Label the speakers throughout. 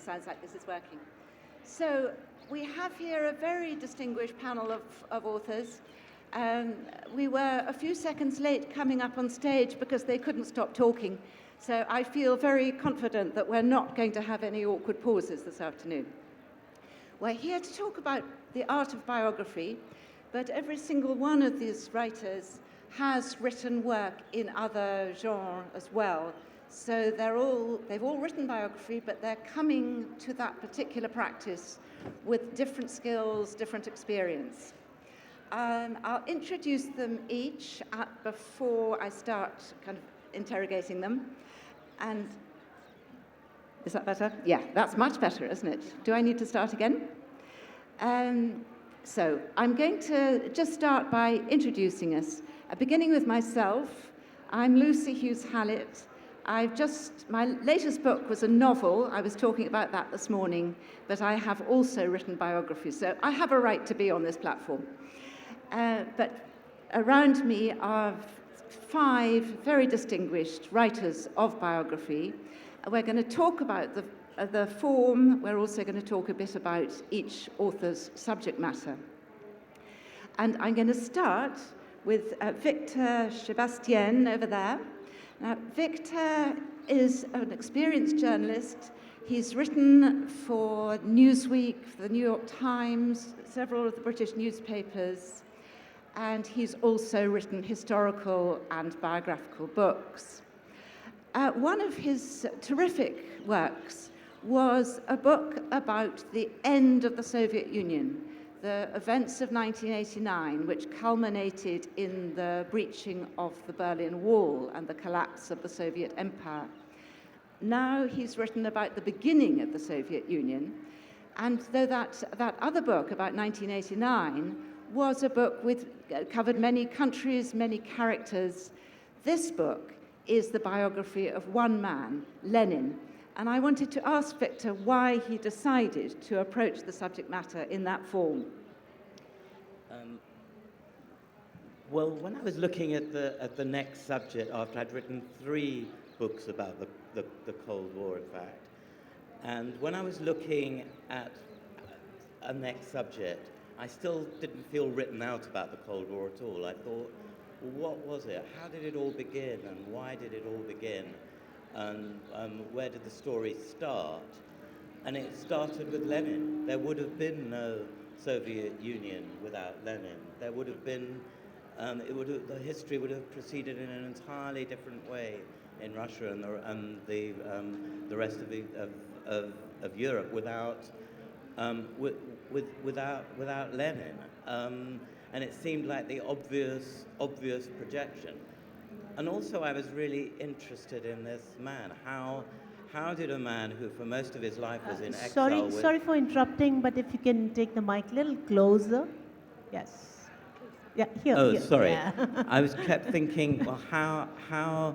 Speaker 1: sounds like this is working. So we have here a very distinguished panel of authors. We were a few seconds late coming up on stage because they couldn't stop talking. So I feel very confident that we're not going to have any awkward pauses this afternoon. We're here to talk about the art of biography, but every single one of these writers has written work in other genres as well. So they've all written biography, but they're coming to that particular practice with different skills, different experience. I'll introduce them each before I start kind of interrogating them. And is that better? Yeah, that's much better, isn't it? Do I need to start again? So I'm going to just start by introducing us, beginning with myself. I'm Lucy Hughes-Hallett. My latest book was a novel. I was talking about that this morning, but I have also written biographies, so I have a right to be on this platform. But around me are 5 very distinguished writers of biography. We're going to talk about the form. We're also going to talk a bit about each author's subject matter. And I'm going to start with Victor Sebestyen over there. Now, Victor is an experienced journalist. He's written for Newsweek, for the New York Times, several of the British newspapers, and he's also written historical and biographical books. One of his terrific works was a book about the end of the Soviet Union, the events of 1989, which culminated in the breaching of the Berlin Wall and the collapse of the Soviet Empire. Now he's written about the beginning of the Soviet Union, and though that other book about 1989 was a book covered many countries, many characters, this book is the biography of one man, Lenin. And I wanted to ask Victor why he decided to approach the subject matter in that form.
Speaker 2: Well, when I was looking at the next subject, after I'd written 3 books about the Cold War, in fact, and when I was looking at a next subject, I still didn't feel written out about the Cold War at all. I thought, well, what was it? How did it all begin, and why did it all begin? And where did the story start? And it started with Lenin. There would have been no Soviet Union without Lenin. There would have been, the history would have proceeded in an entirely different way in Russia and the rest of Europe without Lenin. And it seemed like the obvious projection. And also I was really interested in this man. How did a man who for most of his life was in exile...
Speaker 3: Sorry for interrupting, but if you can take the mic a little closer. Yes. Yeah, here.
Speaker 2: Oh,
Speaker 3: here.
Speaker 2: sorry.
Speaker 3: Yeah.
Speaker 2: I kept thinking, well, how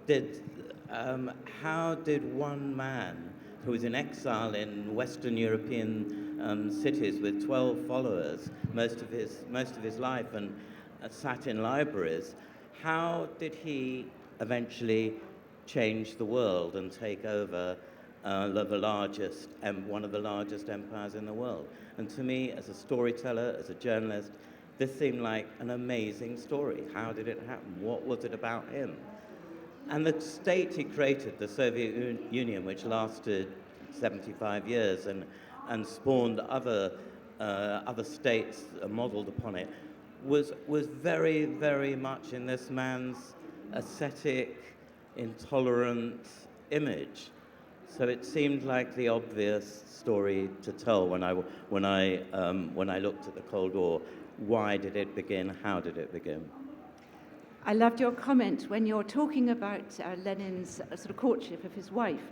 Speaker 2: did one man who was in exile in Western European cities with 12 followers most of his life and sat in libraries, how did he eventually change the world and take over one of the largest empires in the world? And to me, as a storyteller, as a journalist, this seemed like an amazing story. How did it happen? What was it about him? And the state he created, the Soviet Union, which lasted 75 years and spawned other states modeled upon it, was very, very much in this man's ascetic, intolerant image. So it seemed like the obvious story to tell when I looked at the Cold War. Why did it begin? How did it begin?
Speaker 1: I loved your comment when you're talking about Lenin's sort of courtship of his wife,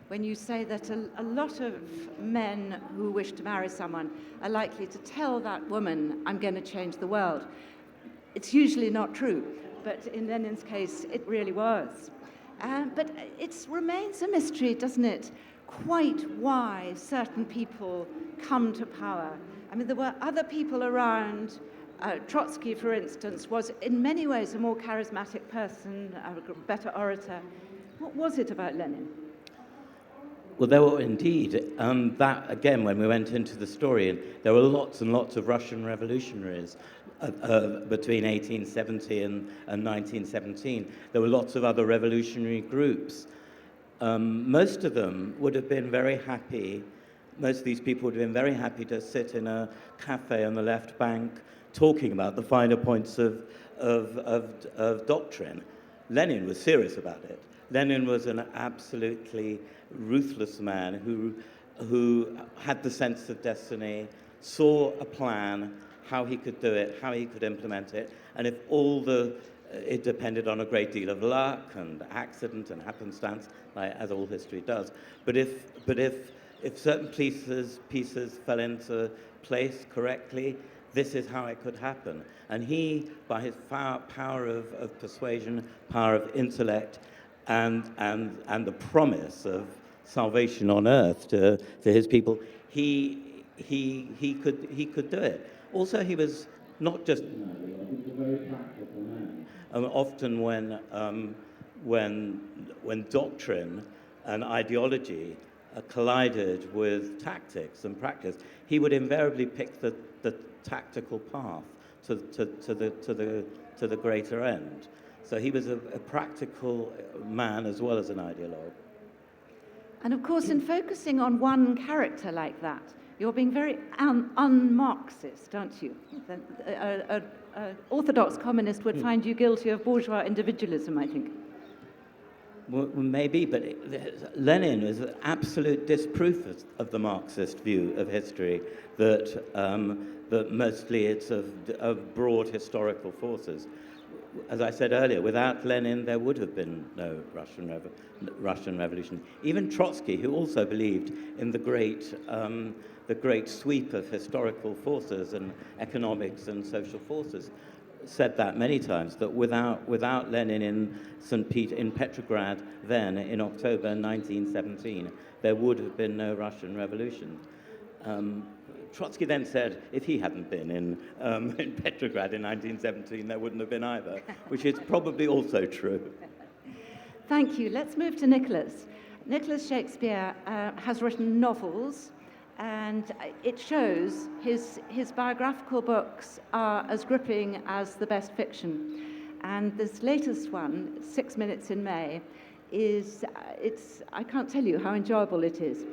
Speaker 1: when you say that a lot of men who wish to marry someone are likely to tell that woman, I'm going to change the world. It's usually not true, but in Lenin's case, it really was. But it remains a mystery, doesn't it, quite why certain people come to power. I mean, there were other people around. Trotsky, for instance, was in many ways a more charismatic person, a better orator. What was it about Lenin?
Speaker 2: Well, there were indeed. That, again, when we went into the story, and there were lots and lots of Russian revolutionaries between 1870 and 1917. There were lots of other revolutionary groups. Most of them would have been very happy, most of these people would have been very happy to sit in a cafe on the left bank talking about the finer points of doctrine. Lenin was serious about it. Lenin was an absolutely ruthless man who had the sense of destiny, saw a plan, how he could do it, how he could implement it, and if it depended on a great deal of luck and accident and happenstance, like, as all history does. But if certain pieces fell into place correctly, this is how it could happen. And he, by his power of persuasion, power of intellect, and the promise of salvation on earth to his people, he could do it. Also, he was not just, he was a very practical man. Often when doctrine and ideology collided with tactics and practice, he would invariably pick the tactical path to the greater end. So he was a practical man as well as an ideologue.
Speaker 1: And of course, in focusing on one character like that, you're being very un-Marxist, aren't you? An orthodox communist would find you guilty of bourgeois individualism, I think.
Speaker 2: Well, maybe, but Lenin is an absolute disproof of the Marxist view of history, that mostly it's of broad historical forces. As I said earlier, without Lenin, there would have been no Russian Revolution. Even Trotsky, who also believed in the great sweep of historical forces and economics and social forces, said that many times, that without Lenin in Petrograd then in October 1917, there would have been no Russian Revolution. Trotsky then said if he hadn't been in Petrograd in 1917, there wouldn't have been either, which is probably also true.
Speaker 1: Thank you. Let's move to Nicholas. Nicholas Shakespeare has written novels, and it shows his biographical books are as gripping as the best fiction. And this latest one, 6 Minutes in May, I can't tell you how enjoyable it is.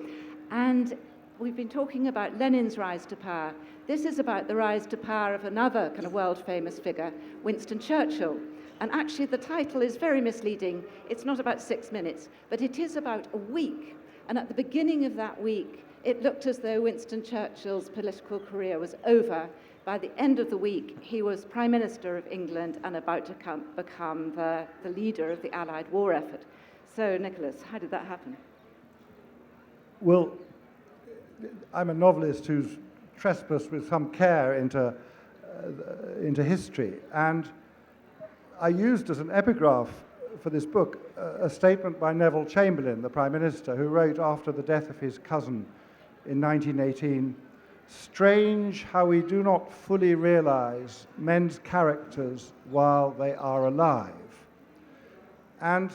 Speaker 1: And we've been talking about Lenin's rise to power. This is about the rise to power of another kind of world-famous figure, Winston Churchill. And actually, the title is very misleading. It's not about 6 minutes, but it is about a week. And at the beginning of that week, it looked as though Winston Churchill's political career was over. By the end of the week, he was Prime Minister of England and about to become the leader of the Allied war effort. So, Nicholas, how did that happen?
Speaker 4: Well, I'm a novelist who's trespassed with some care into history, and I used as an epigraph for this book a statement by Neville Chamberlain, the Prime Minister, who wrote after the death of his cousin in 1918, "Strange how we do not fully realize men's characters while they are alive." And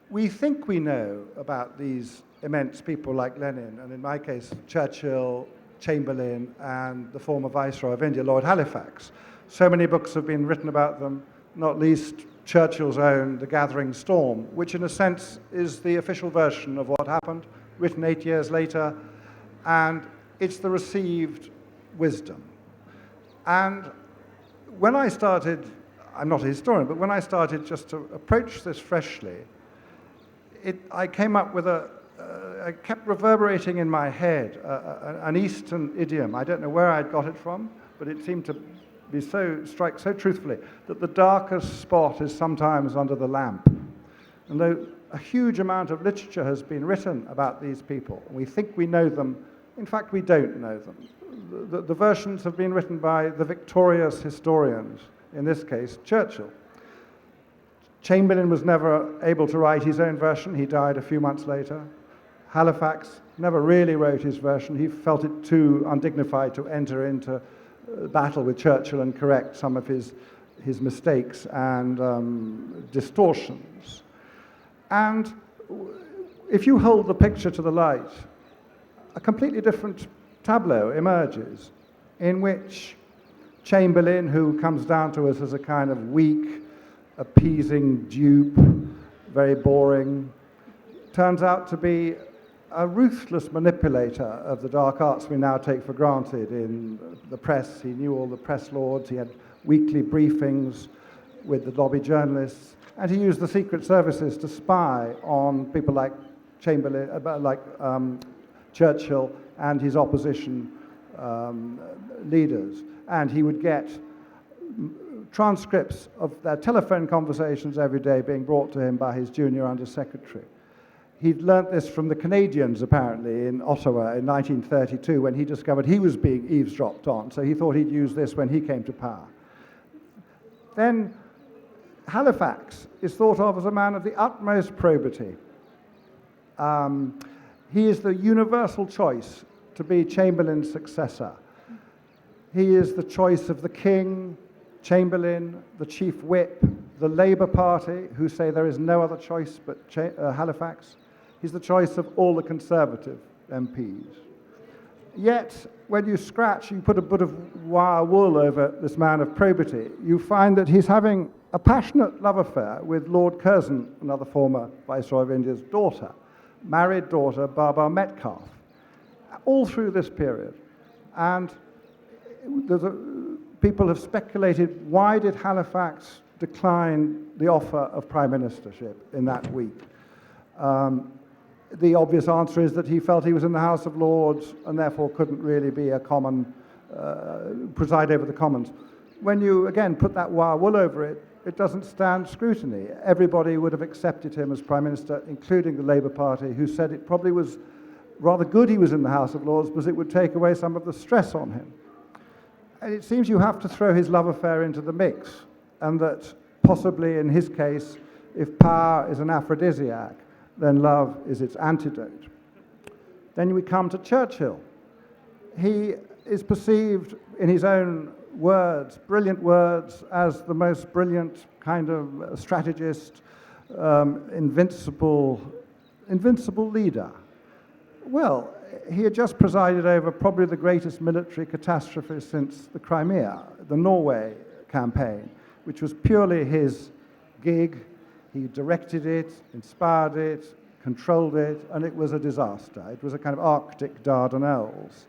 Speaker 4: we think we know about these immense people like Lenin, and in my case, Churchill, Chamberlain, and the former Viceroy of India, Lord Halifax. So many books have been written about them, not least Churchill's own The Gathering Storm, which in a sense is the official version of what happened, written 8 years later, and it's the received wisdom. And when I started, I'm not a historian, but when I started just to approach this freshly, I came up with I kept reverberating in my head an Eastern idiom. I don't know where I'd got it from, but it seemed to strike so truthfully, that the darkest spot is sometimes under the lamp. And though a huge amount of literature has been written about these people, we think we know them, in fact we don't know them. The versions have been written by the victorious historians, in this case Churchill. Chamberlain was never able to write his own version. He died a few months later. Halifax never really wrote his version. He felt it too undignified to enter into battle with Churchill and correct some of his mistakes and distortions. And if you hold the picture to the light, a completely different tableau emerges in which Chamberlain, who comes down to us as a kind of weak, appeasing dupe, very boring, turns out to be a ruthless manipulator of the dark arts we now take for granted in the press. He knew all the press lords, he had weekly briefings with the lobby journalists, and he used the secret services to spy on people like Chamberlain, Churchill and his opposition leaders. And he would get transcripts of their telephone conversations every day being brought to him by his junior undersecretary. He'd learnt this from the Canadians, apparently, in Ottawa in 1932, when he discovered he was being eavesdropped on, so he thought he'd use this when he came to power. Then Halifax is thought of as a man of the utmost probity. He is the universal choice to be Chamberlain's successor. He is the choice of the King, Chamberlain, the Chief Whip, the Labour Party, who say there is no other choice but Halifax. He's the choice of all the Conservative MPs. Yet, when you put a bit of wire wool over this man of probity, you find that he's having a passionate love affair with Lord Curzon, another former Viceroy of India's daughter, married daughter Barbara Metcalfe, all through this period. And people have speculated, why did Halifax decline the offer of prime ministership in that week? The obvious answer is that he felt he was in the House of Lords and therefore couldn't really be a preside over the Commons. When you, again, put that wire wool over it, it doesn't stand scrutiny. Everybody would have accepted him as prime minister, including the Labour Party, who said it probably was rather good he was in the House of Lords because it would take away some of the stress on him. And it seems you have to throw his love affair into the mix, and that possibly in his case, if power is an aphrodisiac, then love is its antidote. Then we come to Churchill. He is perceived in his own words, brilliant words, as the most brilliant kind of strategist, invincible leader. Well, he had just presided over probably the greatest military catastrophe since the Crimea, the Norway campaign, which was purely his gig. He directed it, inspired it, controlled it, and it was a disaster. It was a kind of Arctic Dardanelles.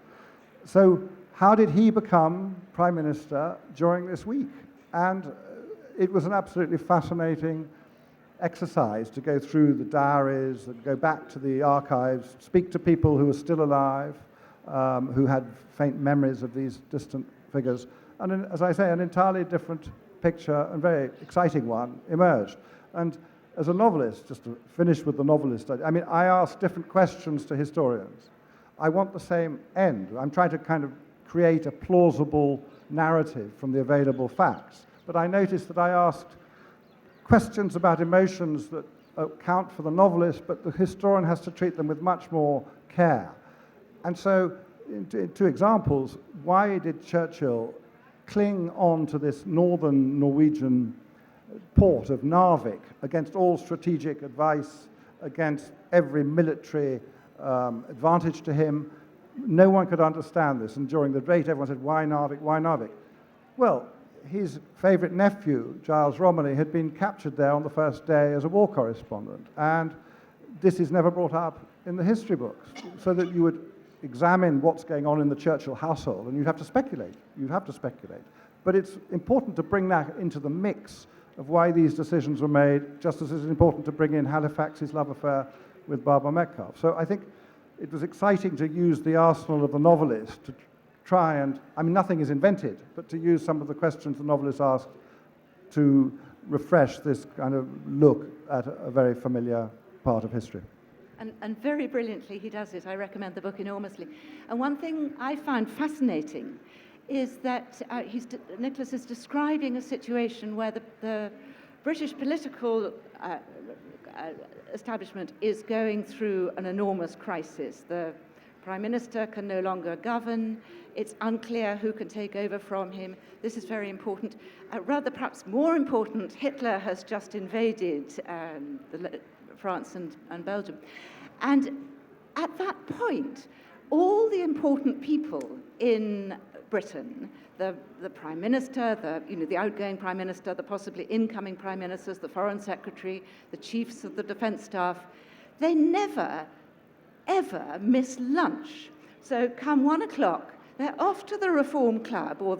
Speaker 4: So how did he become prime minister during this week? And it was an absolutely fascinating exercise to go through the diaries, and go back to the archives, speak to people who were still alive, who had faint memories of these distant figures. And as I say, an entirely different picture, and very exciting one, emerged. And as a novelist, just to finish with the novelist, I ask different questions to historians. I want the same end. I'm trying to kind of create a plausible narrative from the available facts. But I noticed that I asked questions about emotions that count for the novelist, but the historian has to treat them with much more care. And so, in two examples, why did Churchill cling on to this northern Norwegian port of Narvik against all strategic advice, against every military advantage to him? No one could understand this, and during the debate everyone said, why Narvik, why Narvik? Well, his favourite nephew, Giles Romilly, had been captured there on the first day as a war correspondent, and this is never brought up in the history books, so that you would examine what's going on in the Churchill household, and you'd have to speculate. But it's important to bring that into the mix of why these decisions were made, just as it's important to bring in Halifax's love affair with Barbara Metcalfe. So I think it was exciting to use the arsenal of the novelist to try and, nothing is invented, but to use some of the questions the novelist asked to refresh this kind of look at a very familiar part of history.
Speaker 1: And very brilliantly he does it. I recommend the book enormously. And one thing I found fascinating is that Nicholas is describing a situation where the British political establishment is going through an enormous crisis. The Prime Minister can no longer govern. It's unclear who can take over from him. This is very important. Rather, perhaps more important, Hitler has just invaded France and Belgium. And at that point, all the important people in Britain, the Prime Minister, the outgoing Prime Minister, the possibly incoming Prime Ministers, the Foreign Secretary, the chiefs of the Defence Staff, they never, ever miss lunch. So come 1 o'clock, they're off to the Reform Club or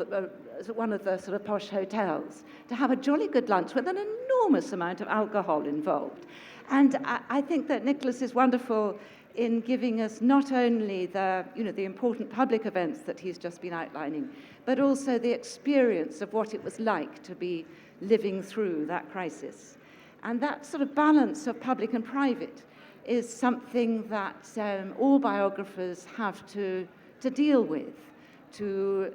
Speaker 1: one of the sort of posh hotels to have a jolly good lunch with an enormous amount of alcohol involved. And I think that Nicholas is wonderful in giving us not only the important public events that he's just been outlining, but also the experience of what it was like to be living through that crisis. And that sort of balance of public and private is something that all biographers have to deal with, to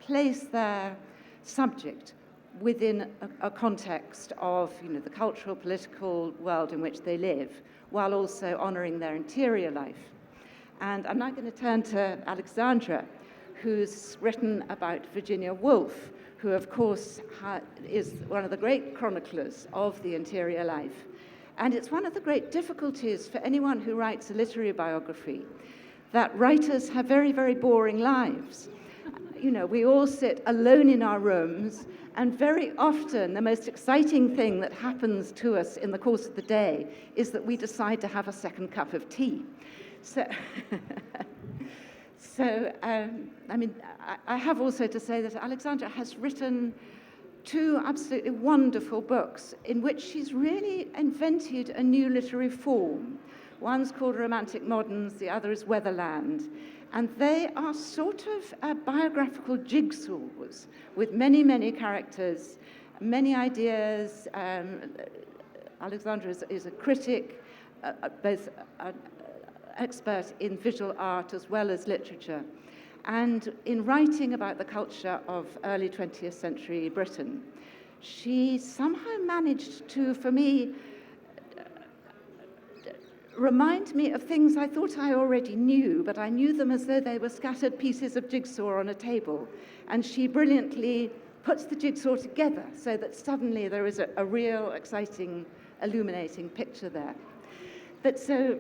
Speaker 1: place their subject within a context of the cultural, political world in which they live, while also honouring their interior life. And I'm now going to turn to Alexandra, who's written about Virginia Woolf, who of course is one of the great chroniclers of the interior life. And it's one of the great difficulties for anyone who writes a literary biography, that writers have very, very boring lives. We all sit alone in our rooms, and very often the most exciting thing that happens to us in the course of the day is that we decide to have a second cup of tea. So, I have also to say that Alexandra has written 2 absolutely wonderful books in which she's really invented a new literary form. One's called Romantic Moderns, the other is Weatherland. And they are sort of biographical jigsaws with many, many characters, many ideas. Alexandra is a critic, both an expert in visual art as well as literature. And in writing about the culture of early 20th century Britain, she somehow managed to, for me, remind me of things I thought I already knew, but I knew them as though they were scattered pieces of jigsaw on a table. And she brilliantly puts the jigsaw together so that suddenly there is a real, exciting, illuminating picture there. But so,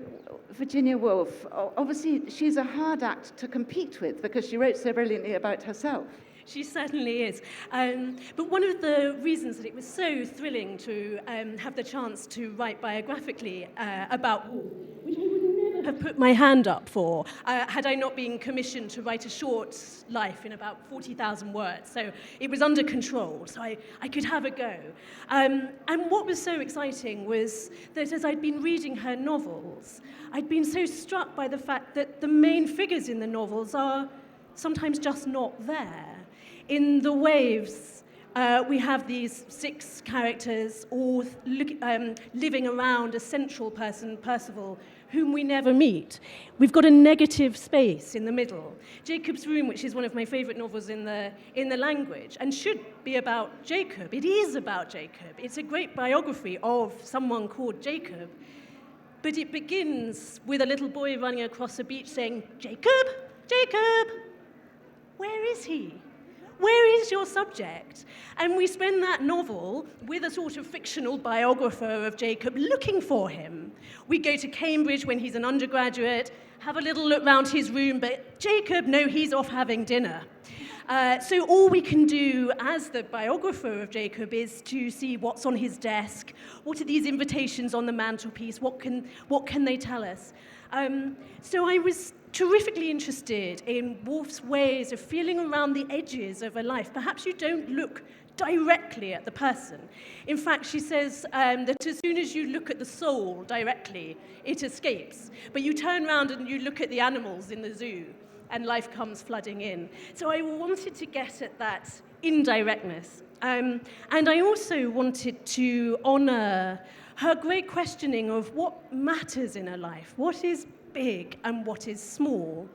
Speaker 1: Virginia Woolf, obviously she's a hard act to compete with because she wrote so brilliantly about herself.
Speaker 5: She certainly is. But one of the reasons that it was so thrilling to have the chance to write biographically about Woolf, which I would never have put my hand up for had I not been commissioned to write a short life in about 40,000 words. So it was under control, so I could have a go. And what was so exciting was that as I'd been reading her novels, I'd been so struck by the fact that the main figures in the novels are sometimes just not there. In The Waves, we have these 6 characters all living around a central person, Percival, whom we never meet. We've got a negative space in the middle. Jacob's Room, which is one of my favourite novels in the language, and should be about Jacob. It is about Jacob. It's a great biography of someone called Jacob. But it begins with a little boy running across a beach saying, "Jacob, Jacob, where is he? Where is your subject?" And we spend that novel with a sort of fictional biographer of Jacob looking for him. We go to Cambridge when he's an undergraduate, have a little look round his room, but Jacob, no, he's off having dinner. So all we can do as the biographer of Jacob is to see what's on his desk, what are these invitations on the mantelpiece, what can they tell us? So I was terrifically interested in Woolf's ways of feeling around the edges of a life. Perhaps you don't look directly at the person. In fact, she says that as soon as you look at the soul directly, it escapes. But you turn around and you look at the animals in the zoo, and life comes flooding in. So I wanted to get at that indirectness. And I also wanted to honour her great questioning of what matters in a life, what is big and what is small.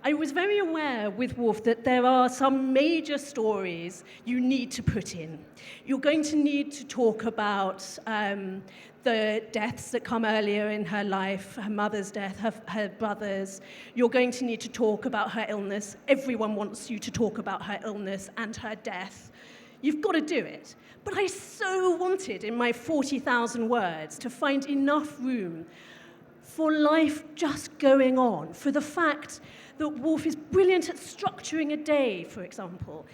Speaker 5: I was very aware with Woolf that there are some major stories you need to put in. You're going to need to talk about the deaths that come earlier in her life, her mother's death, her brother's. You're going to need to talk about her illness. Everyone wants you to talk about her illness and her death. You've got to do it. But I so wanted, in my 40,000 words, to find enough room for life just going on, for the fact that Woolf is brilliant at structuring a day, for example.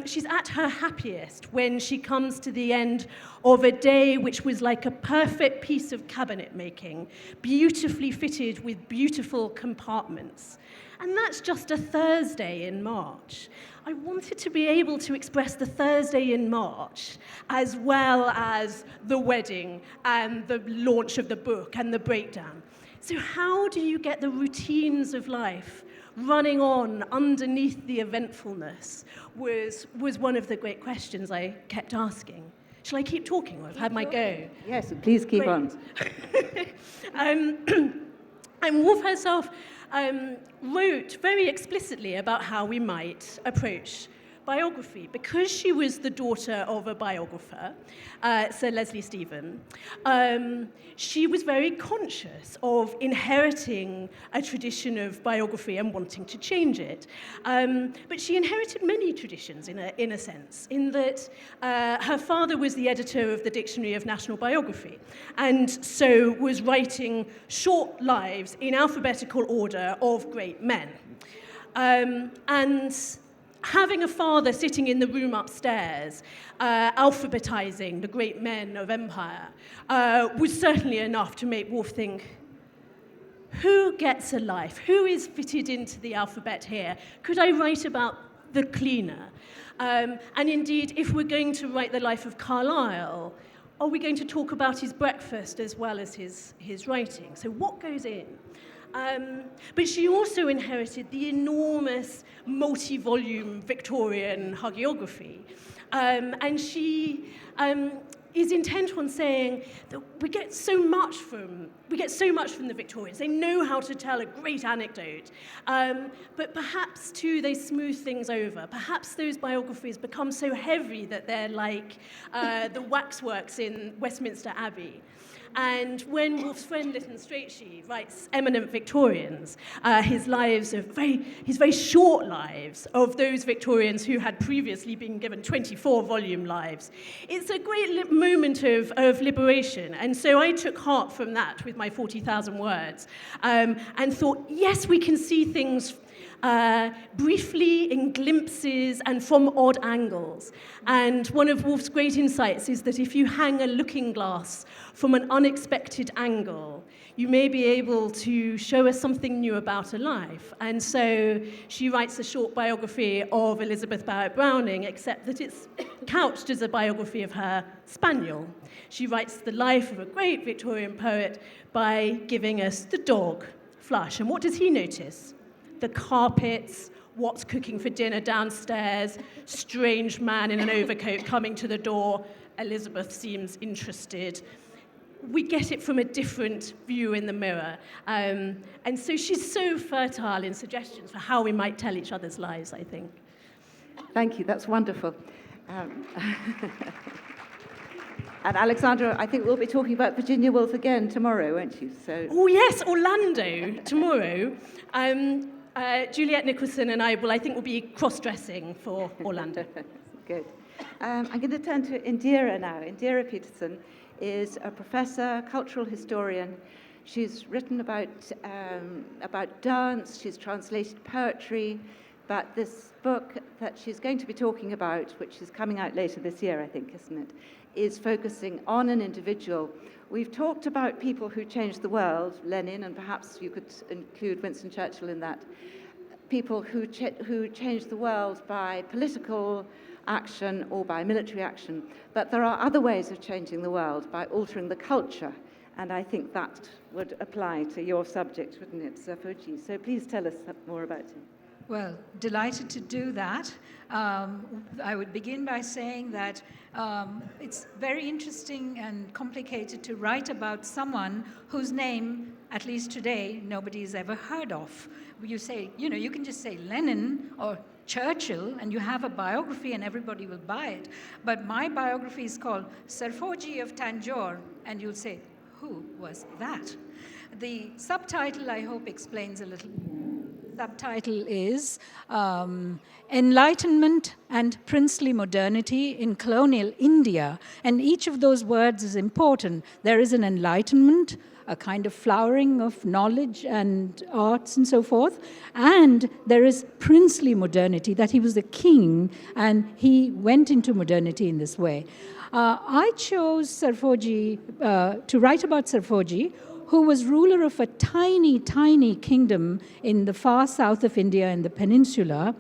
Speaker 5: She's at her happiest when she comes to the end of a day which was like a perfect piece of cabinet making, beautifully fitted with beautiful compartments. And that's just a Thursday in March. I wanted to be able to express the Thursday in March as well as the wedding and the launch of the book and the breakdown. So how do you get the routines of life running on underneath the eventfulness was one of the great questions I kept asking. Shall I keep talking, or I've had my go?
Speaker 1: Yes, please keep on.
Speaker 5: And Woolf herself wrote very explicitly about how we might approach biography. Because she was the daughter of a biographer, Sir Leslie Stephen, she was very conscious of inheriting a tradition of biography and wanting to change it. But she inherited many traditions in a sense, in that her father was the editor of the Dictionary of National Biography, and so was writing short lives in alphabetical order of great men. And having a father sitting in the room upstairs, alphabetizing the great men of empire, was certainly enough to make Woolf think, who gets a life? Who is fitted into the alphabet here? Could I write about the cleaner? And indeed, if we're going to write the life of Carlyle, are we going to talk about his breakfast as well as his writing? So what goes in? But she also inherited the enormous multi-volume Victorian hagiography. And she is intent on saying that we get so much from the Victorians. They know how to tell a great anecdote, but perhaps too they smooth things over. Perhaps those biographies become so heavy that they're like the waxworks in Westminster Abbey. And when Woolf's friend Lytton Strachey writes Eminent Victorians, his very short lives of those Victorians who had previously been given 24-volume lives, it's a great moment of liberation. And so I took heart from that with my 40,000 words and thought, yes, we can see things briefly in glimpses and from odd angles. And one of Woolf's great insights is that if you hang a looking glass from an unexpected angle, you may be able to show us something new about a life. And so she writes a short biography of Elizabeth Barrett Browning, except that it's couched as a biography of her spaniel. She writes the life of a great Victorian poet by giving us the dog, Flush. And what does he notice? The carpets, what's cooking for dinner downstairs, strange man in an overcoat coming to the door, Elizabeth seems interested. We get it from a different view in the mirror. And so she's so fertile in suggestions for how we might tell each other's lives, I think.
Speaker 1: Thank you, that's wonderful. And Alexandra, I think we'll be talking about Virginia Woolf again tomorrow, won't you? So.
Speaker 5: Oh yes, Orlando tomorrow. Juliet Nicholson and I will be cross-dressing for Orlando.
Speaker 1: Good. I'm going to turn to Indira now. Indira Petersen is a professor, cultural historian. She's written about dance, she's translated poetry, but this book that she's going to be talking about, which is coming out later this year, I think, isn't it, is focusing on an individual. We've talked about people who changed the world, Lenin, and perhaps you could include Winston Churchill in that. People who changed the world by political action or by military action. But there are other ways of changing the world, by altering the culture. And I think that would apply to your subject, wouldn't it, Sir Fuji? So please tell us more about him.
Speaker 6: Well, delighted to do that. I would begin by saying that it's very interesting and complicated to write about someone whose name, at least today, nobody's ever heard of. You say, you can just say Lenin or Churchill, and you have a biography and everybody will buy it. But my biography is called Sir Fuji of Tanjore, and you'll say, who was that? The subtitle, I hope, explains a little. subtitle is Enlightenment and Princely Modernity in Colonial India. And each of those words is important. There is an enlightenment, a kind of flowering of knowledge and arts and so forth. And there is princely modernity, that he was a king and he went into modernity in this way. I chose Sarfoji to write about Sarfoji, who was ruler of a tiny, tiny kingdom in the far south of India in the peninsula.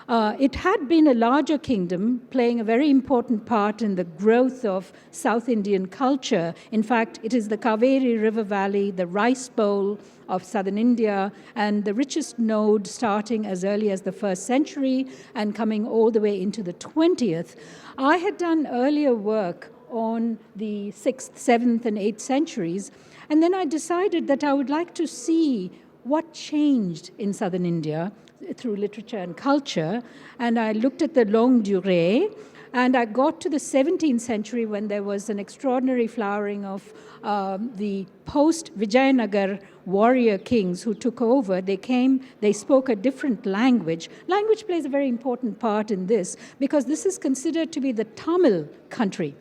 Speaker 6: It had been a larger kingdom, playing a very important part in the growth of South Indian culture. In fact, it is the Kaveri River Valley, the rice bowl of southern India, and the richest node starting as early as the 1st century and coming all the way into the 20th. I had done earlier work on the 6th, 7th, and 8th centuries, and then I decided that I would like to see what changed in southern India through literature and culture, and I looked at the longue durée, and I got to the 17th century when there was an extraordinary flowering of the post-Vijayanagar warrior kings who took over. They came, they spoke a different language. Language plays a very important part in this because this is considered to be the Tamil country.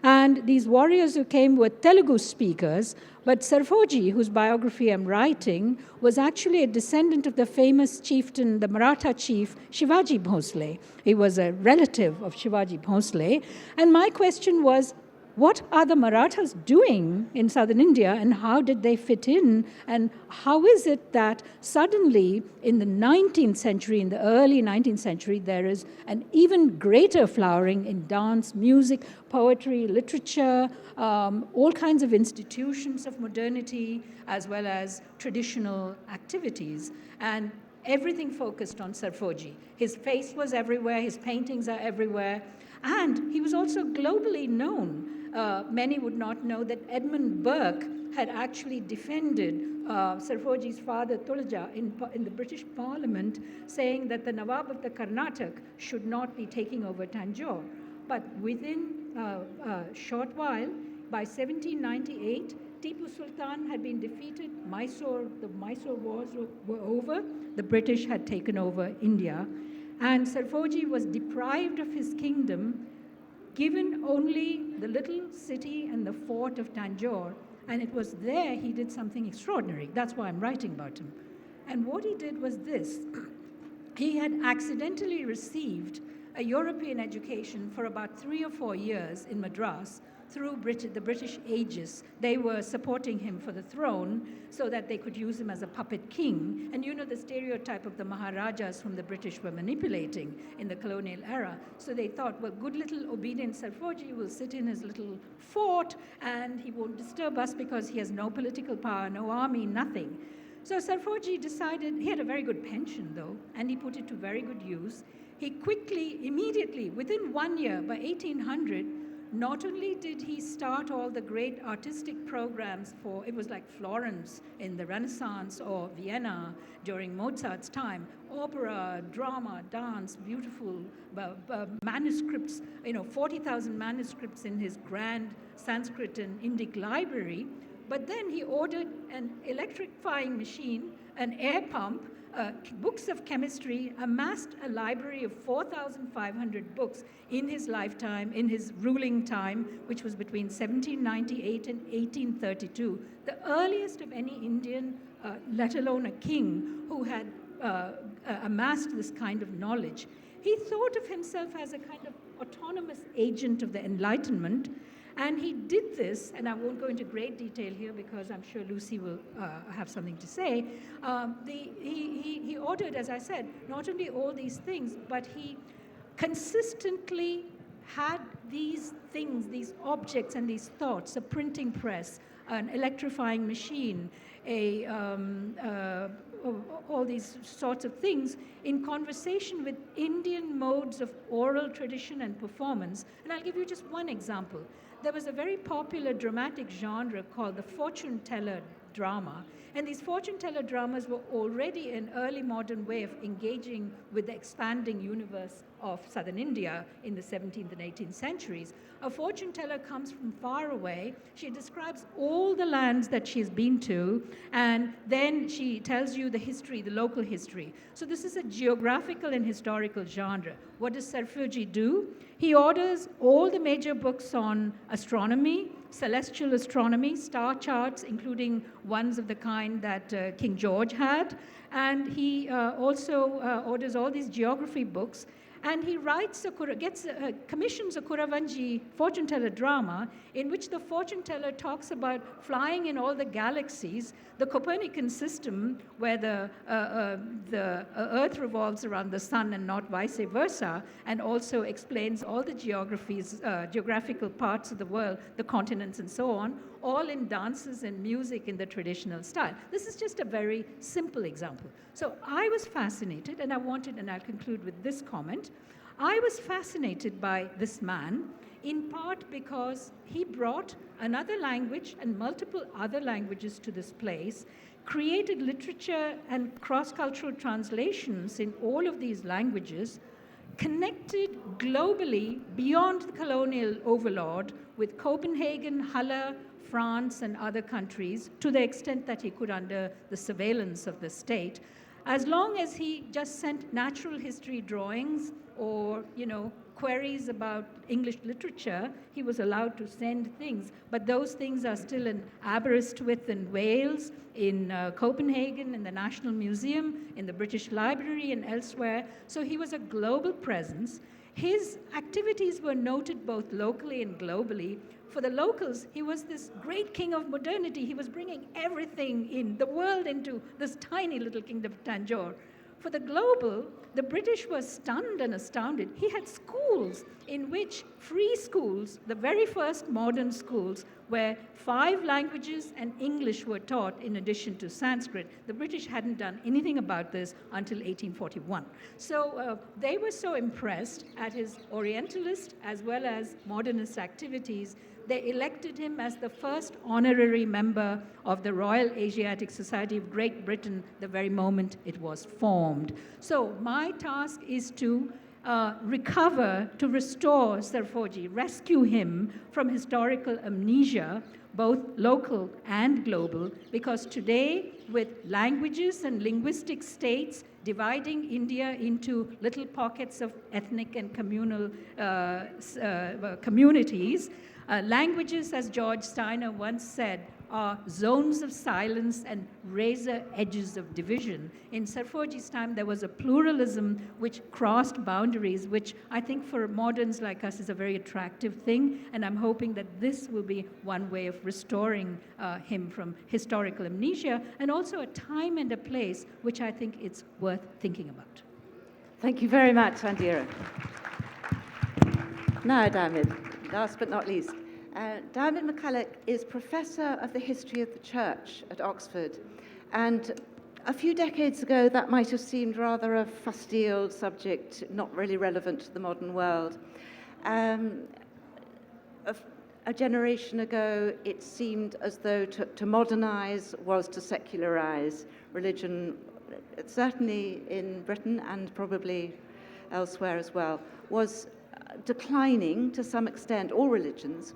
Speaker 6: And these warriors who came were Telugu speakers, but Sarfoji, whose biography I'm writing, was actually a descendant of the famous chieftain, the Maratha chief, Shivaji Bhosle. He was a relative of Shivaji Bhosle. And my question was, what are the Marathas doing in southern India and how did they fit in? And how is it that suddenly in the 19th century, in the early 19th century, there is an even greater flowering in dance, music, poetry, literature, all kinds of institutions of modernity, as well as traditional activities. And everything focused on Sarfoji. His face was everywhere, his paintings are everywhere, and he was also globally known. Many would not know that Edmund Burke had actually defended Sarfoji's father Tulaja in the British Parliament, saying that the Nawab of the Karnataka should not be taking over Tanjore. But within a short while, by 1798, Tipu Sultan had been defeated, the Mysore wars were over, the British had taken over India, and Sarfoji was deprived of his kingdom, given only the little city and the fort of Tanjore, and it was there he did something extraordinary. That's why I'm writing about him. And what he did was this. He had accidentally received a European education for about 3 or 4 years in Madras through the British Aegis. They were supporting him for the throne so that they could use him as a puppet king. And you know the stereotype of the Maharajas whom the British were manipulating in the colonial era. So they thought, well, good little obedient Sarfoji will sit in his little fort and he won't disturb us because he has no political power, no army, nothing. So Sarfoji decided, he had a very good pension though, and he put it to very good use. He quickly, immediately, within 1 year, by 1800, not only did he start all the great artistic programs for, it was like Florence in the Renaissance or Vienna during Mozart's time, opera, drama, dance, beautiful manuscripts, 40,000 manuscripts in his grand Sanskrit and Indic library. But then he ordered an electrifying machine, an air pump, books of chemistry, amassed a library of 4,500 books in his lifetime, in his ruling time, which was between 1798 and 1832, the earliest of any Indian, let alone a king, who had amassed this kind of knowledge. He thought of himself as a kind of autonomous agent of the Enlightenment. And he did this, and I won't go into great detail here because I'm sure Lucy will have something to say. He ordered, as I said, not only all these things, but he consistently had these things, these objects and these thoughts, a printing press, an electrifying machine, all these sorts of things in conversation with Indian modes of oral tradition and performance. And I'll give you just one example. There was a very popular dramatic genre called the fortune teller drama. And these fortune teller dramas were already an early modern way of engaging with the expanding universe of southern India in the 17th and 18th centuries. A fortune teller comes from far away. She describes all the lands that she's been to, and then she tells you the history, the local history. So this is a geographical and historical genre. What does Sarfuji do? He orders all the major books on astronomy, celestial astronomy, star charts, including ones of the kind that King George had. And he also orders all these geography books. And he commissions a Kuravanji fortune teller drama in which the fortune teller talks about flying in all the galaxies, the Copernican system where the Earth revolves around the sun and not vice versa, and also explains all the geographical parts of the world, the continents and so on, all in dances and music in the traditional style. This is just a very simple example. So I was fascinated, and I'll conclude with this comment. I was fascinated by this man, in part because he brought another language and multiple other languages to this place, created literature and cross-cultural translations in all of these languages, connected globally beyond the colonial overlord with Copenhagen, Halle, France, and other countries to the extent that he could under the surveillance of the state. As long as he just sent natural history drawings or, queries about English literature, he was allowed to send things. But those things are still in Aberystwyth in Wales, in Copenhagen, in the National Museum, in the British Library, and elsewhere. So he was a global presence. His activities were noted both locally and globally. For the locals, he was this great king of modernity. He was bringing everything in the world into this tiny little kingdom of Tanjore. For the global, the British were stunned and astounded. He had schools in which free schools, the very first modern schools, where 5 languages and English were taught in addition to Sanskrit. The British hadn't done anything about this until 1841. So they were so impressed at his Orientalist as well as modernist activities, they elected him as the first honorary member of the Royal Asiatic Society of Great Britain the very moment it was formed. So my task is to recover, to restore Sarfuji, rescue him from historical amnesia, both local and global, because today, with languages and linguistic states dividing India into little pockets of ethnic and communal communities, languages, as George Steiner once said, are zones of silence and razor edges of division. In Sarfuji's time, there was a pluralism which crossed boundaries, which I think for moderns like us is a very attractive thing, and I'm hoping that this will be one way of restoring him from historical amnesia, and also a time and a place which I think it's worth thinking about.
Speaker 1: Thank you very much, Indira. Now, Diarmaid, last but not least. Diarmaid MacCulloch is Professor of the History of the Church at Oxford. And a few decades ago, that might have seemed rather a fusty old subject, not really relevant to the modern world. A generation ago, it seemed as though to modernize was to secularize. Religion, certainly in Britain and probably elsewhere as well, was declining to some extent, all religions.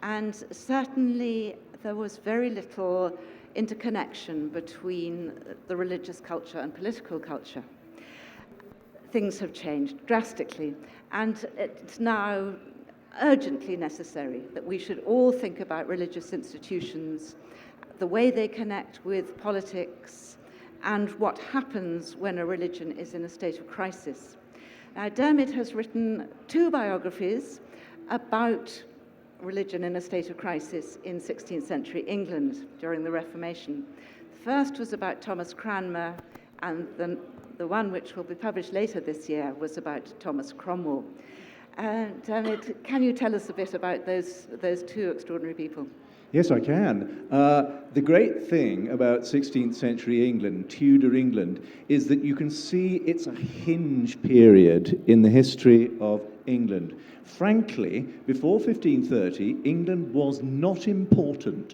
Speaker 1: And certainly there was very little interconnection between the religious culture and political culture. Things have changed drastically, and it's now urgently necessary that we should all think about religious institutions, the way they connect with politics, and what happens when a religion is in a state of crisis. Now, Diarmaid has written 2 biographies about religion in a state of crisis in 16th century England during the Reformation. The first was about Thomas Cromwell, and the one which will be published later this year was about Thomas Cromwell. Diarmaid, can you tell us a bit about those 2 extraordinary people?
Speaker 7: Yes, I can. The great thing about 16th century England, Tudor England, is that you can see it's a hinge period in the history of England. Frankly, before 1530, England was not important.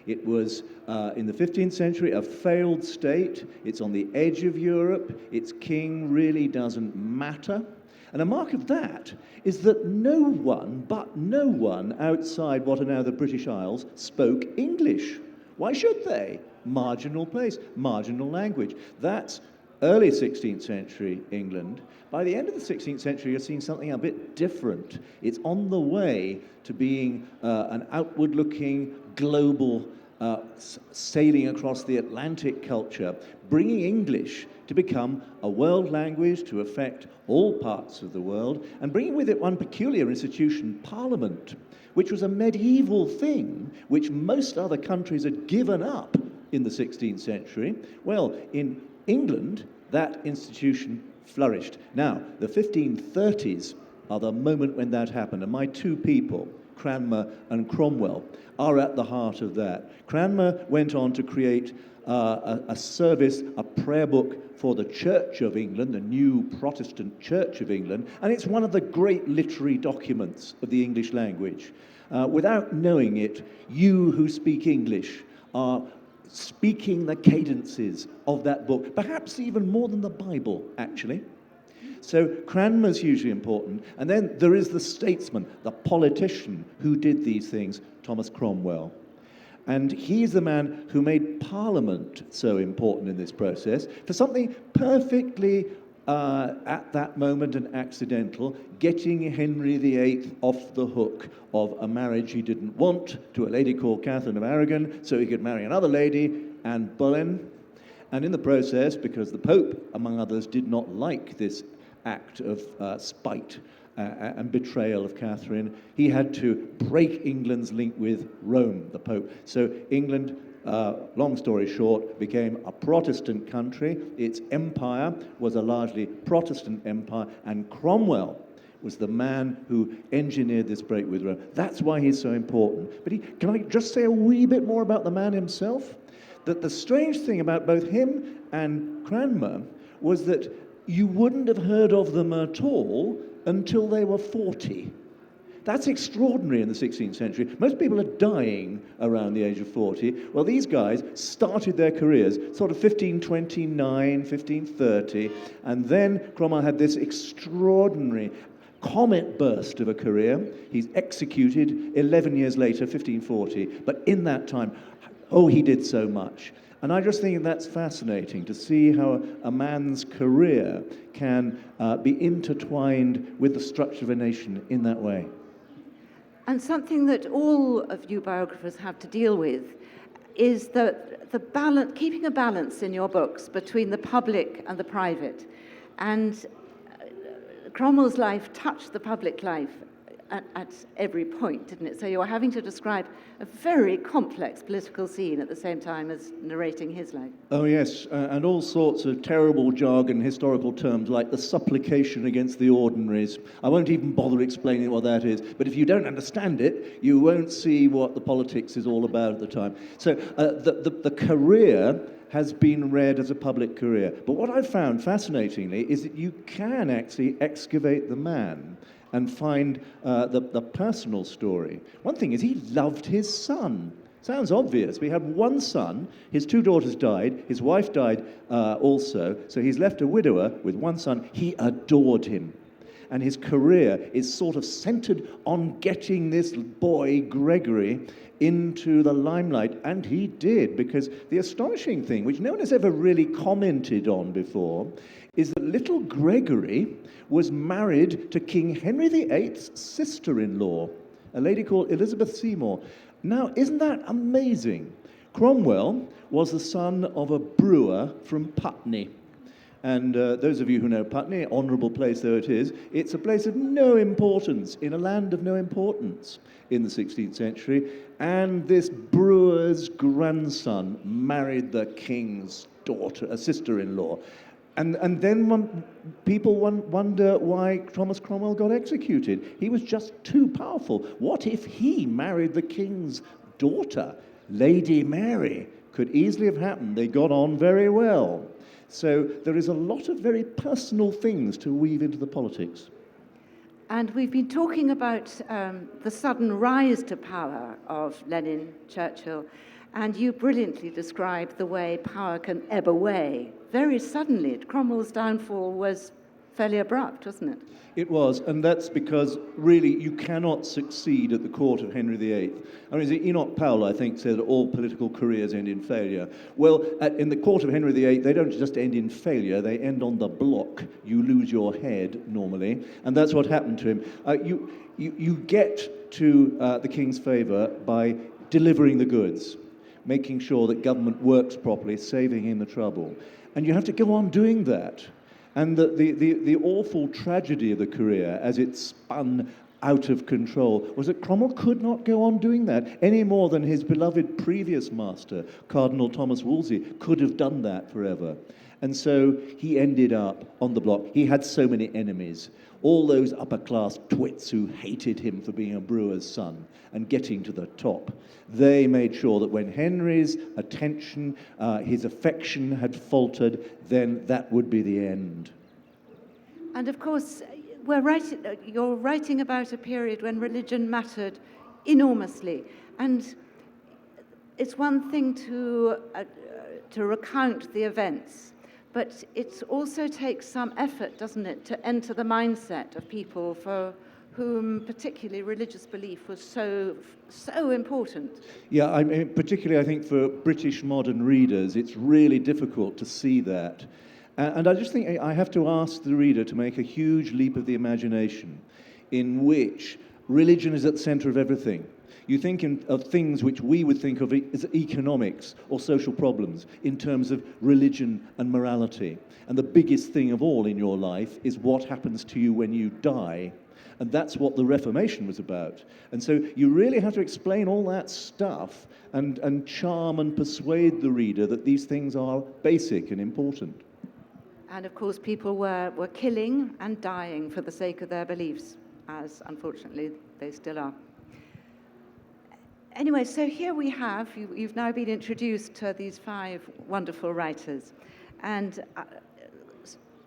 Speaker 7: It was, in the 15th century, a failed state. It's on the edge of Europe. Its king really doesn't matter. And a mark of that is that no one outside what are now the British Isles spoke English. Why should they? Marginal place, marginal language. That's early 16th century England. By the end of the 16th century, you're seeing something a bit different. It's on the way to being an outward-looking, global, sailing across the Atlantic culture, bringing English to become a world language to affect all parts of the world, and bringing with it one peculiar institution, Parliament, which was a medieval thing which most other countries had given up in the 16th century. Well, in England, that institution flourished. Now, the 1530s are the moment when that happened, and my two people, Cranmer and Cromwell, are at the heart of that. Cranmer went on to create a service, a prayer book for the Church of England, the new Protestant Church of England, and it's one of the great literary documents of the English language. Without knowing it, you who speak English are speaking the cadences of that book, perhaps even more than the Bible, actually. So Cranmer's hugely important. And then there is the statesman, the politician who did these things, Thomas Cromwell. And he's the man who made Parliament so important in this process for something perfectly at that moment and accidental, getting Henry VIII off the hook of a marriage he didn't want to a lady called Catherine of Aragon, so he could marry another lady, Anne Boleyn. And in the process, because the Pope, among others, did not like this act of spite and betrayal of Catherine, he had to break England's link with Rome, the Pope. So England, long story short, became a Protestant country. Its empire was a largely Protestant empire, and Cromwell was the man who engineered this break with Rome. That's why he's so important. But can I just say a wee bit more about the man himself? That the strange thing about both him and Cranmer was that you wouldn't have heard of them at all until they were 40. That's extraordinary in the 16th century. Most people are dying around the age of 40. Well, these guys started their careers sort of 1529, 1530, and then Cromwell had this extraordinary comet burst of a career. He's executed 11 years later, 1540, but in that time, he did so much. And I just think that's fascinating to see how a man's career can be intertwined with the structure of a nation in that way.
Speaker 1: And something that all of you biographers have to deal with is the balance, keeping a balance in your books between the public and the private. And Cromwell's life touched the public life at every point, didn't it? So you're having to describe a very complex political scene at the same time as narrating his life.
Speaker 7: Oh yes, and all sorts of terrible jargon, historical terms like the supplication against the ordinaries. I won't even bother explaining what that is, but if you don't understand it, you won't see what the politics is all about at the time. So the career has been read as a public career. But what I've found fascinatingly is that you can actually excavate the man and find the personal story. One thing is he loved his son. Sounds obvious. We had one son, his two daughters died, his wife died also, so he's left a widower with one son. He adored him. And his career is sort of centered on getting this boy, Gregory, into the limelight, and he did, because the astonishing thing, which no one has ever really commented on before, is that little Gregory was married to King Henry VIII's sister-in-law, a lady called Elizabeth Seymour. Now, isn't that amazing? Cromwell was the son of a brewer from Putney. And those of you who know Putney, honourable place though it is, it's a place of no importance, in a land of no importance in the 16th century. And this brewer's grandson married the king's daughter, a sister-in-law. And then people wonder why Thomas Cromwell got executed. He was just too powerful. What if he married the king's daughter? Lady Mary. Could easily have happened. They got on very well. So there is a lot of very personal things to weave into the politics.
Speaker 1: And we've been talking about the sudden rise to power of Lenin, Churchill, And you brilliantly described the way power can ebb away very suddenly. Cromwell's downfall was fairly abrupt, wasn't it?
Speaker 7: It was, and that's because really you cannot succeed at the court of Henry VIII. I mean, Enoch Powell, I think, said all political careers end in failure. Well, in the court of Henry VIII, they don't just end in failure, they end on the block. You lose your head, normally, and that's what happened to him. You get to the king's favour by delivering the goods, making sure that government works properly, saving him the trouble. And you have to go on doing that. And the awful tragedy of the career as it spun out of control was that Cromwell could not go on doing that any more than his beloved previous master, Cardinal Thomas Wolsey, could have done that forever. And so he ended up on the block. He had so many enemies, all those upper-class twits who hated him for being a brewer's son and getting to the top. They made sure that when Henry's attention, his affection had faltered, then that would be the end.
Speaker 1: And of course, you're writing about a period when religion mattered enormously. And it's one thing to recount the events, but it also takes some effort, doesn't it, to enter the mindset of people for whom particularly religious belief was so important.
Speaker 7: Yeah, I mean, particularly I think for British modern readers, it's really difficult to see that. And I just think I have to ask the reader to make a huge leap of the imagination in which religion is at the centre of everything. You think of things which we would think of as economics or social problems in terms of religion and morality. And the biggest thing of all in your life is what happens to you when you die. And that's what the Reformation was about. And so you really have to explain all that stuff and charm and persuade the reader that these things are basic and important.
Speaker 1: And of course, people were killing and dying for the sake of their beliefs, as unfortunately they still are. Anyway, so here we have, you've now been introduced to these 5 wonderful writers. And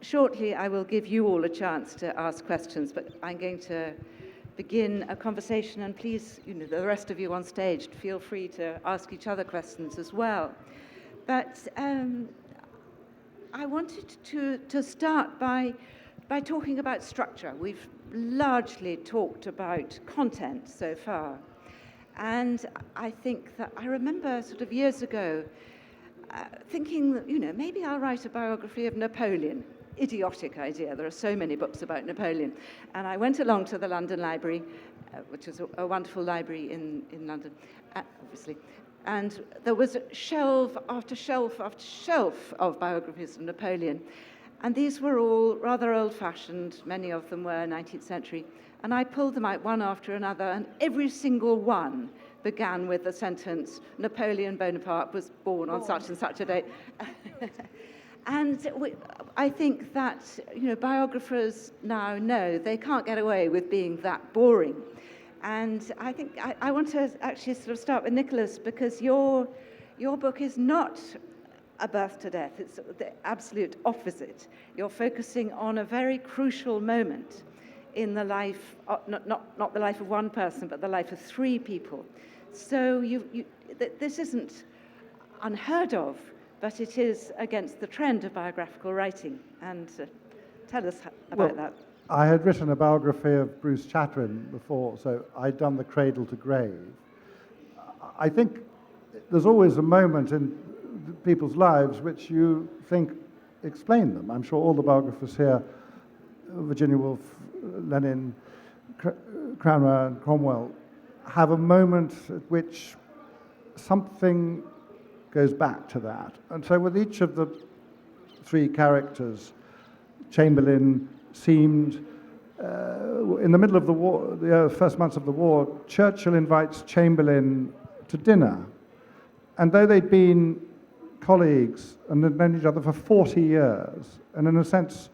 Speaker 1: shortly, I will give you all a chance to ask questions, but I'm going to begin a conversation, and please, the rest of you on stage, feel free to ask each other questions as well. But I wanted to start by talking about structure. We've largely talked about content so far, and I think that I remember sort of years ago thinking that, maybe I'll write a biography of Napoleon. Idiotic idea. There are so many books about Napoleon. And I went along to the London Library, which is a wonderful library in London, obviously. And there was shelf after shelf after shelf of biographies of Napoleon. And these were all rather old-fashioned. Many of them were 19th century. And I pulled them out one after another, and every single one began with the sentence, Napoleon Bonaparte was born on such and such a date. And I think that biographers now know they can't get away with being that boring. And I think I want to actually sort of start with Nicholas, because your book is not a birth to death. It's the absolute opposite. You're focusing on a very crucial moment in the life, not the life of one person, but the life of 3 people. So this isn't unheard of, but it is against the trend of biographical writing. And tell us about that.
Speaker 4: I had written a biography of Bruce Chatwin before, so I'd done the cradle to grave. I think there's always a moment in people's lives which you think explain them. I'm sure all the biographers here, Virginia Woolf, Lenin, Cranmer and Cromwell, have a moment at which something goes back to that. And so with each of the 3 characters, Chamberlain seemed, in the middle of the war, the first months of the war, Churchill invites Chamberlain to dinner. And though they'd been colleagues and had known each other for 40 years, and in a sense,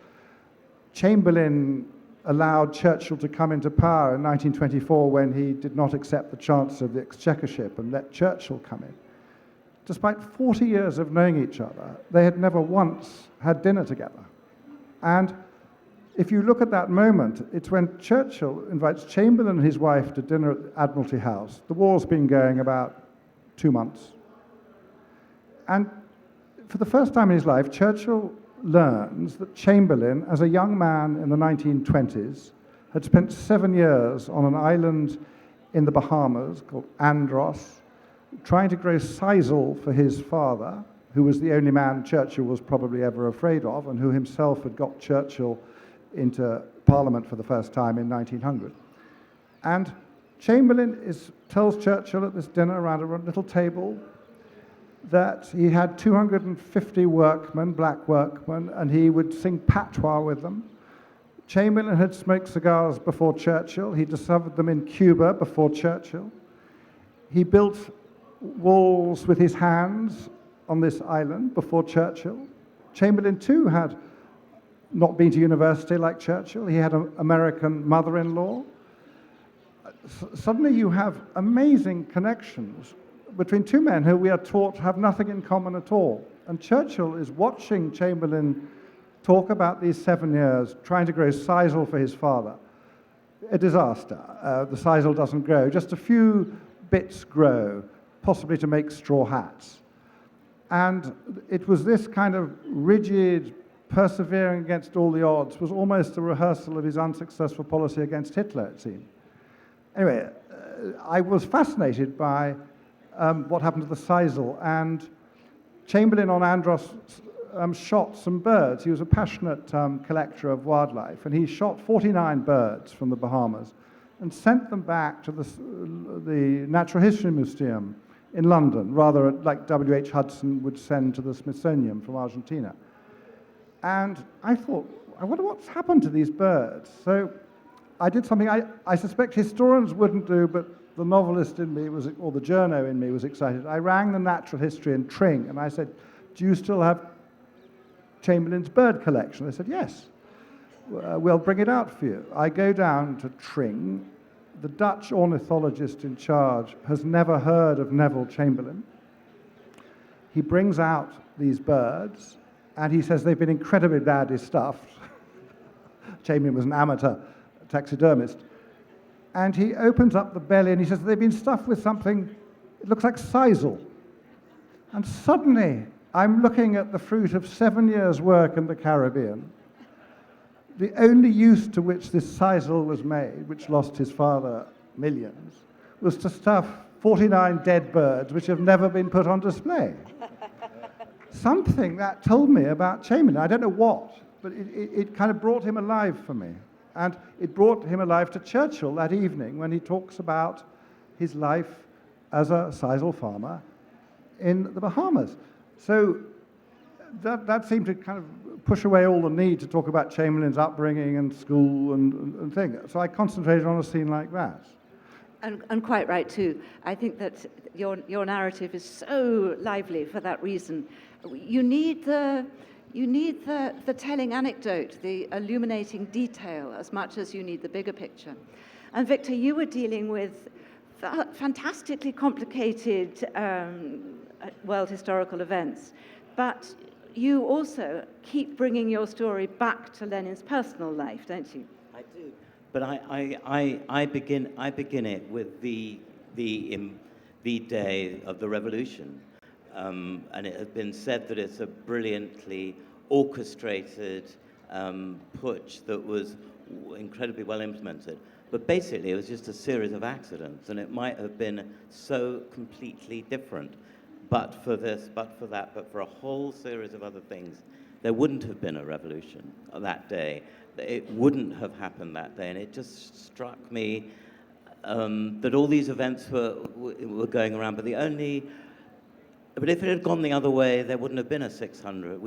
Speaker 4: Chamberlain allowed Churchill to come into power in 1924 when he did not accept the Chancellor of the Exchequership and let Churchill come in. Despite 40 years of knowing each other, they had never once had dinner together. And if you look at that moment, it's when Churchill invites Chamberlain and his wife to dinner at Admiralty House. The war's been going about 2 months. And for the first time in his life, Churchill learns that Chamberlain, as a young man in the 1920s, had spent 7 years on an island in the Bahamas called Andros, trying to grow sisal for his father, who was the only man Churchill was probably ever afraid of, and who himself had got Churchill into Parliament for the first time in 1900. And Chamberlain tells Churchill at this dinner around a little table that he had 250 workmen, black workmen, and he would sing patois with them. Chamberlain had smoked cigars before Churchill. He discovered them in Cuba before Churchill. He built walls with his hands on this island before Churchill. Chamberlain, too, had not been to university like Churchill. He had an American mother-in-law. Suddenly you have amazing connections between two men who we are taught have nothing in common at all. And Churchill is watching Chamberlain talk about these 7 years, trying to grow sisal for his father. A disaster. The sisal doesn't grow. Just a few bits grow, possibly to make straw hats. And it was this kind of rigid, persevering against all the odds, was almost a rehearsal of his unsuccessful policy against Hitler, it seemed. Anyway, I was fascinated by what happened to the sisal, and Chamberlain on Andros shot some birds. He was a passionate collector of wildlife, and he shot 49 birds from the Bahamas and sent them back to the Natural History Museum in London, rather like W.H. Hudson would send to the Smithsonian from Argentina. And I thought, I wonder what's happened to these birds. So I did something I suspect historians wouldn't do, but the novelist in me or the journo in me was excited. I rang the natural history in Tring, and I said, do you still have Chamberlain's bird collection? They said, yes. We'll bring it out for you. I go down to Tring. The Dutch ornithologist in charge has never heard of Neville Chamberlain. He brings out these birds, and he says they've been incredibly badly stuffed. Chamberlain was an amateur taxidermist. And he opens up the belly, and he says they've been stuffed with something, it looks like sisal. And suddenly, I'm looking at the fruit of 7 years' work in the Caribbean. The only use to which this sisal was made, which lost his father millions, was to stuff 49 dead birds which have never been put on display. Something that told me about Chamberlain. I don't know what, but it kind of brought him alive for me. And it brought him alive to Churchill that evening when he talks about his life as a sisal farmer in the Bahamas. So that seemed to kind of push away all the need to talk about Chamberlain's upbringing and school and things. So I concentrated on a scene like that.
Speaker 1: And quite right too. I think that your narrative is so lively for that reason. You need the telling anecdote, the illuminating detail, as much as you need the bigger picture. And Victor, you were dealing with fantastically complicated world historical events, but you also keep bringing your story back to Lenin's personal life, don't you?
Speaker 2: I do, but I begin it with the day of the revolution, and it has been said that it's a brilliantly orchestrated putsch that was incredibly well implemented. But basically, it was just a series of accidents, and it might have been so completely different. But for this, but for that, but for a whole series of other things, there wouldn't have been a revolution that day. It wouldn't have happened that day, and it just struck me that all these events were going around. But if it had gone the other way, there wouldn't have been a 600.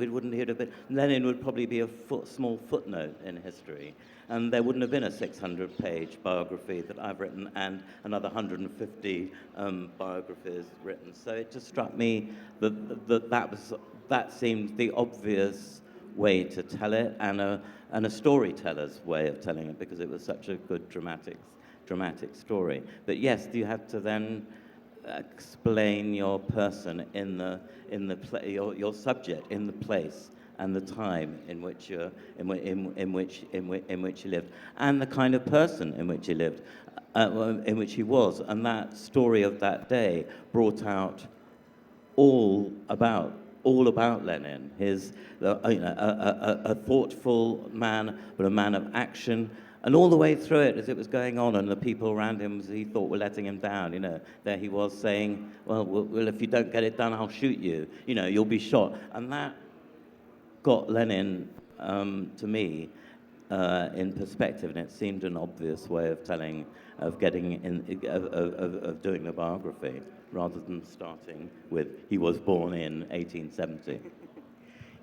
Speaker 2: Lenin would probably be a small footnote in history, and there wouldn't have been a 600-page biography that I've written and another 150 biographies written. So it just struck me that seemed the obvious way to tell it, and a storyteller's way of telling it, because it was such a good dramatic story. But yes, you had to then explain your person your subject in the place and the time in which you lived, and the kind of person in which he lived, in which he was, and that story of that day brought out all about Lenin. A thoughtful man, but a man of action. And all the way through it, as it was going on, and the people around him, he thought were letting him down. There he was saying, "Well, if you don't get it done, I'll shoot you. You'll be shot." And that got Lenin, to me, in perspective, and it seemed an obvious way of doing the biography, rather than starting with he was born in 1870.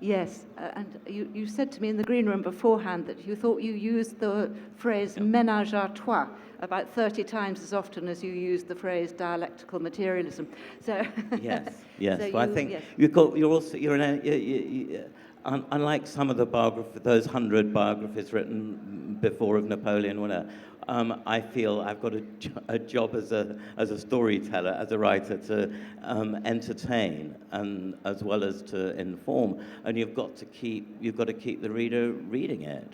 Speaker 1: Yes, and you said to me in the green room beforehand that you thought you used the phrase ménage à trois about 30 times as often as you used the phrase dialectical materialism. So
Speaker 2: yes.
Speaker 1: So
Speaker 2: I think unlike some of the those 100 biographies written before of Napoleon, whatever. I feel I've got a job as a storyteller, as a writer, to entertain and as well as to inform, and you've got to keep the reader reading it.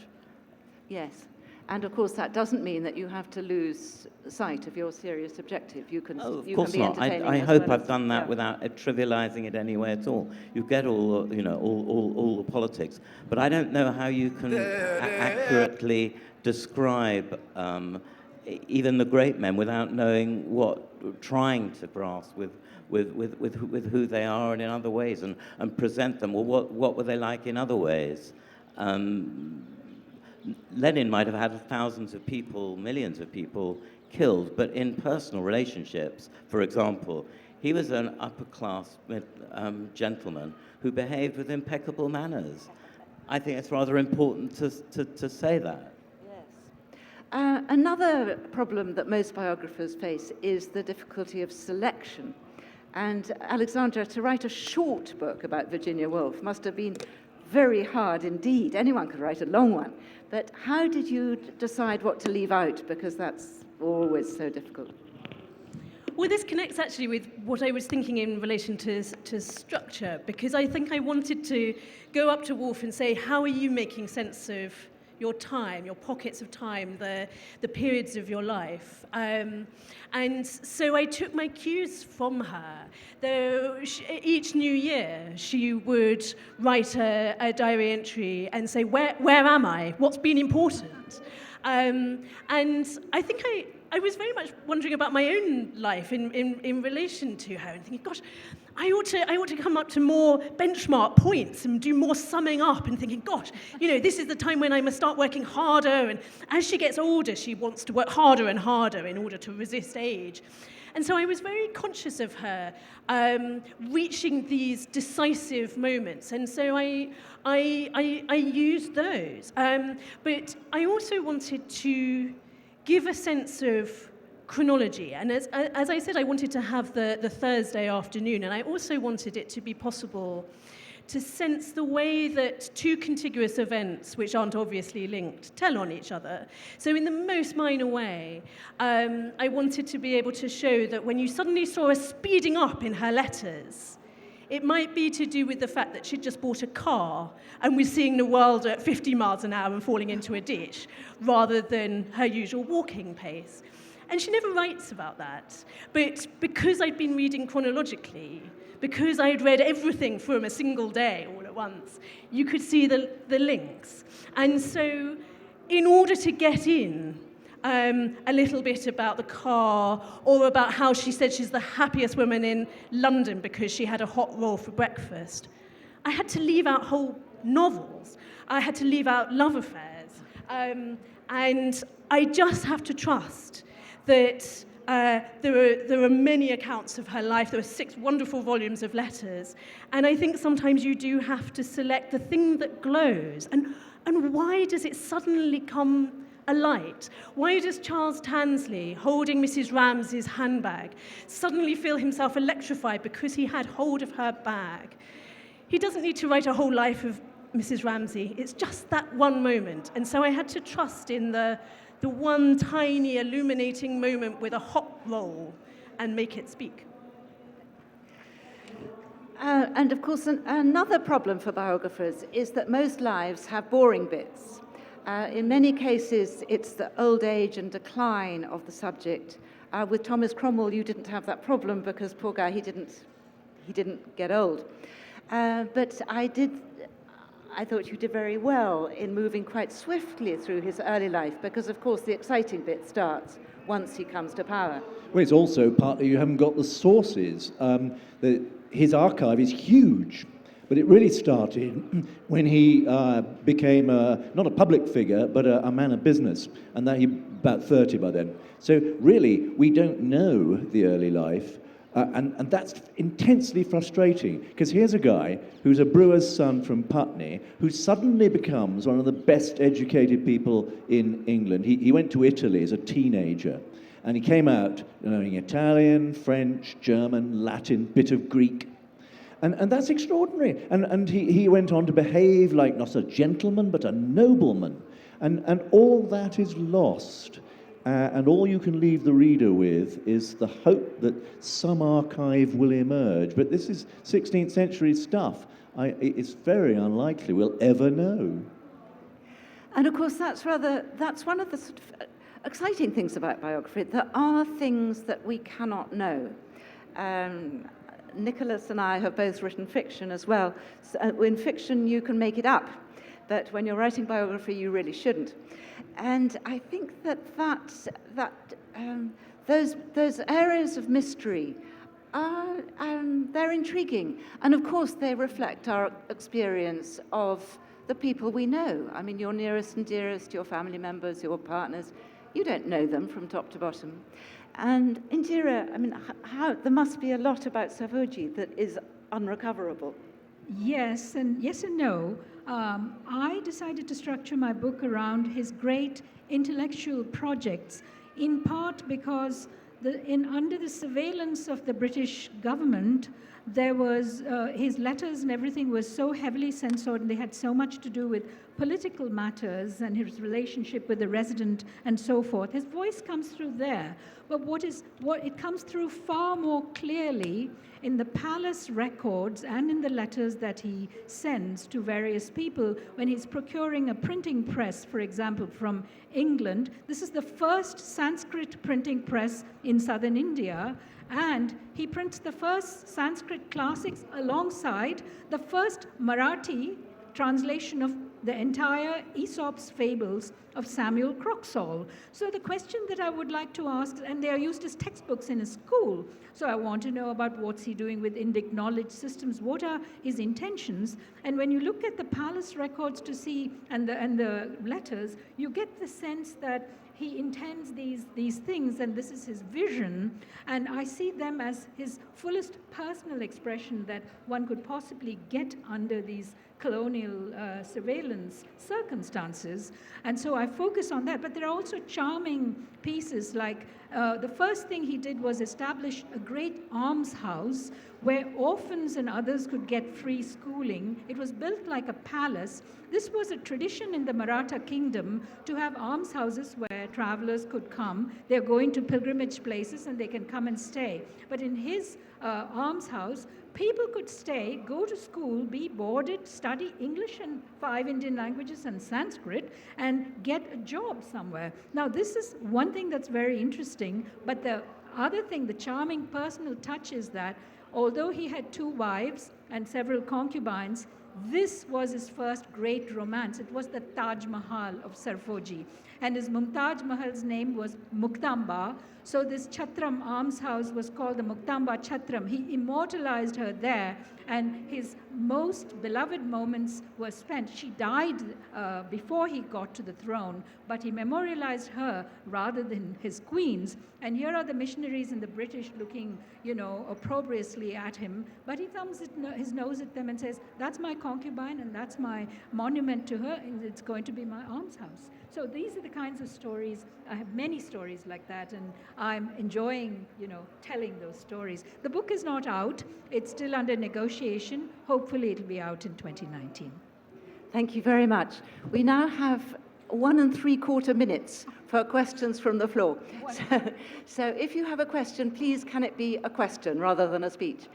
Speaker 1: Yes, and of course that doesn't mean that you have to lose sight of your serious objective. You can
Speaker 2: Of
Speaker 1: you
Speaker 2: course
Speaker 1: can be
Speaker 2: not.
Speaker 1: entertaining.
Speaker 2: I
Speaker 1: as
Speaker 2: hope
Speaker 1: well
Speaker 2: I've
Speaker 1: as-
Speaker 2: done that
Speaker 1: yeah.
Speaker 2: without trivializing it anyway at all. You get all the politics, but I don't know how you can accurately describe even the great men without knowing trying to grasp with who they are and in other ways, and present them. Well, what were they like in other ways? Lenin might have had thousands of people, millions of people killed, but in personal relationships, for example, he was an upper-class gentleman who behaved with impeccable manners. I think it's rather important to say that.
Speaker 1: Another problem that most biographers face is the difficulty of selection. And Alexandra, to write a short book about Virginia Woolf must have been very hard indeed. Anyone could write a long one. But how did you decide what to leave out? Because that's always so difficult.
Speaker 5: Well, this connects actually with what I was thinking in relation to structure, because I think I wanted to go up to Woolf and say, how are you making sense of your time, your pockets of time, the periods of your life? And so I took my cues from her. Each new year, she would write a diary entry and say, where am I? What's been important? And I think I was very much wondering about my own life in relation to her and thinking, gosh, I ought to come up to more benchmark points and do more summing up and thinking, gosh, this is the time when I must start working harder. And as she gets older, she wants to work harder and harder in order to resist age. And so I was very conscious of her reaching these decisive moments. And so I used those. But I also wanted to give a sense of chronology. And as I said, I wanted to have the Thursday afternoon, and I also wanted it to be possible to sense the way that two contiguous events, which aren't obviously linked, tell on each other. So in the most minor way, I wanted to be able to show that when you suddenly saw a speeding up in her letters, it might be to do with the fact that she'd just bought a car and was seeing the world at 50 miles an hour and falling into a ditch, rather than her usual walking pace. And she never writes about that. But because I'd been reading chronologically, because I'd read everything from a single day all at once, you could see the links. And so in order to get in a little bit about the car, or about how she said she's the happiest woman in London because she had a hot roll for breakfast, I had to leave out whole novels. I had to leave out love affairs. And I just have to trust that there are many accounts of her life. There are 6 wonderful volumes of letters. And I think sometimes you do have to select the thing that glows. And why does it suddenly come alight? Why does Charles Tansley, holding Mrs. Ramsay's handbag, suddenly feel himself electrified because he had hold of her bag? He doesn't need to write a whole life of Mrs. Ramsay. It's just that one moment. And so I had to trust in the one tiny illuminating moment with a hot roll and make it speak.
Speaker 1: And of course, another problem for biographers is that most lives have boring bits. In many cases, it's the old age and decline of the subject. With Thomas Cromwell, you didn't have that problem because, poor guy, he didn't he didn't get old. But I thought you did very well in moving quite swiftly through his early life, because of course the exciting bit starts once he comes to power.
Speaker 7: Well, it's also partly you haven't got the sources. His archive is huge, but it really started when he became not a public figure, but a man of business, and that he about 30 by then. So really, we don't know the early life, and that's intensely frustrating, because here's a guy who's a brewer's son from Putney, who suddenly becomes one of the best educated people in England. He went to Italy as a teenager, and he came out knowing Italian, French, German, Latin, bit of Greek. And that's extraordinary. And he went on to behave like not a gentleman, but a nobleman. And all that is lost. And all you can leave the reader with is the hope that some archive will emerge. But this is 16th century stuff. It's very unlikely we'll ever know.
Speaker 1: And of course, that's one of the sort of exciting things about biography. There are things that we cannot know. Nicholas and I have both written fiction as well. So, in fiction, you can make it up, but when you're writing biography, you really shouldn't. And I think those areas of mystery are they're intriguing, and of course they reflect our experience of the people we know. I mean, your nearest and dearest, your family members, your partners. You don't know them from top to bottom. And Indira, I mean, there must be a lot about Savojji that is unrecoverable.
Speaker 6: Yes and no. I decided to structure my book around his great intellectual projects, in part because under the surveillance of the British government, there was his letters and everything was so heavily censored, and they had so much to do with political matters and his relationship with the resident and so forth. His voice comes through there, but it comes through far more clearly in the palace records and in the letters that he sends to various people when he's procuring a printing press, for example, from England. This is the first Sanskrit printing press in southern India, and he prints the first Sanskrit classics alongside the first Marathi translation of the entire Aesop's fables of Samuel Croxall. So the question that I would like to ask, and they are used as textbooks in a school, so I want to know about what's he doing with Indic knowledge systems, what are his intentions, and when you look at the palace records to see, and the letters, you get the sense that he intends these things, and this is his vision, and I see them as his fullest personal expression that one could possibly get under these colonial surveillance circumstances. And so I focus on that, but there are also charming pieces, like the first thing he did was establish a great almshouse where orphans and others could get free schooling. It was built like a palace. This was a tradition in the Maratha kingdom to have almshouses where travelers could come. They're going to pilgrimage places and they can come and stay. But in his almshouse, people could stay, go to school, be boarded, study English and 5 Indian languages and Sanskrit, and get a job somewhere. Now, this is one thing that's very interesting, but the other thing, the charming personal touch, is that although he had 2 wives and several concubines, this was his first great romance. It was the Taj Mahal of Sarfojji. And his Mumtaz Mahal's name was Muktamba. So this Chatram almshouse was called the Muktamba Chatram. He immortalized her there, and his most beloved moments were spent. She died before he got to the throne, but he memorialized her rather than his queens. And here are the missionaries and the British looking, opprobriously at him, but he thumbs his nose at them and says, "That's my concubine, and that's my monument to her, and it's going to be my almshouse." So these are the kinds of stories. I have many stories like that, and I'm enjoying, telling those stories. The book is not out. It's still under negotiation. Hopefully it'll be out in 2019.
Speaker 1: Thank you very much. We now have 1 3/4 minutes for questions from the floor. So if you have a question, please can it be a question rather than a speech?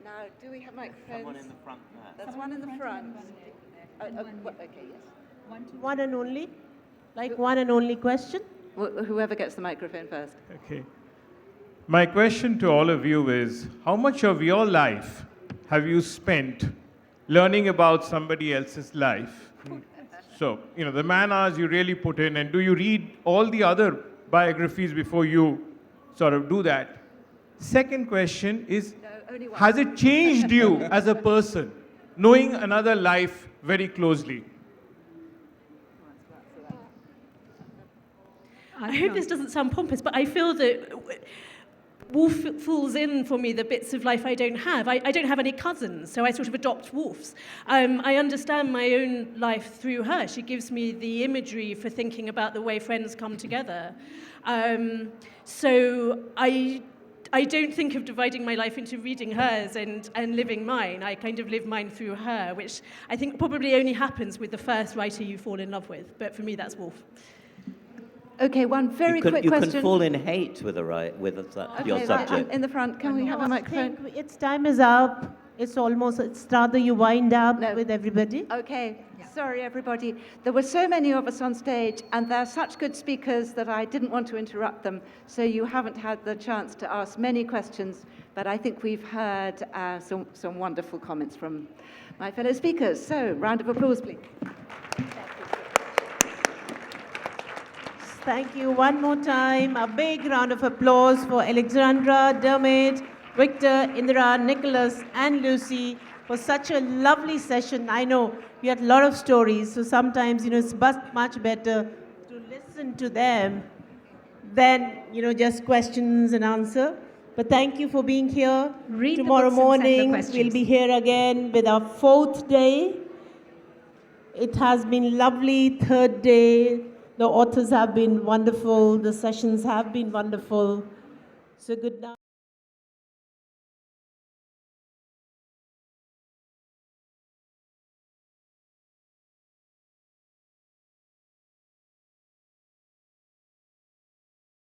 Speaker 1: Now, do we have microphones?
Speaker 2: Someone in the front there.
Speaker 1: There's one in the front. Okay, yes.
Speaker 3: One and only? Like one and only question?
Speaker 1: Whoever gets the microphone first.
Speaker 8: Okay. My question to all of you is, how much of your life have you spent learning about somebody else's life? So, the man hours you really put in, and do you read all the other biographies before you sort of do that? Second question is,
Speaker 1: only one.
Speaker 8: has it changed you as a person, knowing another life very closely?
Speaker 5: I hope this doesn't sound pompous, but I feel that Woolf falls in for me the bits of life I don't have. I don't have any cousins, so I sort of adopt Woolf's. I understand my own life through her. She gives me the imagery for thinking about the way friends come together. So I don't think of dividing my life into reading hers and living mine. I kind of live mine through her, which I think probably only happens with the first writer you fall in love with. But for me, that's Woolf.
Speaker 1: Okay, one very quick
Speaker 2: you
Speaker 1: question.
Speaker 2: can fall in hate with your
Speaker 1: Okay,
Speaker 2: subject.
Speaker 1: in the front, can we have a
Speaker 3: I
Speaker 1: microphone?
Speaker 3: think its time is up. It's rather you wind up with everybody.
Speaker 1: Okay, sorry everybody. There were so many of us on stage, and they're such good speakers that I didn't want to interrupt them, so you haven't had the chance to ask many questions, but I think we've heard some wonderful comments from my fellow speakers. So, round of applause, please.
Speaker 3: Thank you one more time. A big round of applause for Alexandra, Diarmaid, Victor, Indira, Nicholas, and Lucy for such a lovely session. I know we had a lot of stories, so sometimes, it's much better to listen to them than, just questions and answer. But thank you for being here.
Speaker 6: Read the
Speaker 3: Tomorrow
Speaker 6: books and send the
Speaker 3: morning,
Speaker 6: questions.
Speaker 3: we'll be here again with our 4th day. It has been lovely, 3rd day. The authors have been wonderful. The sessions have been wonderful. So good night.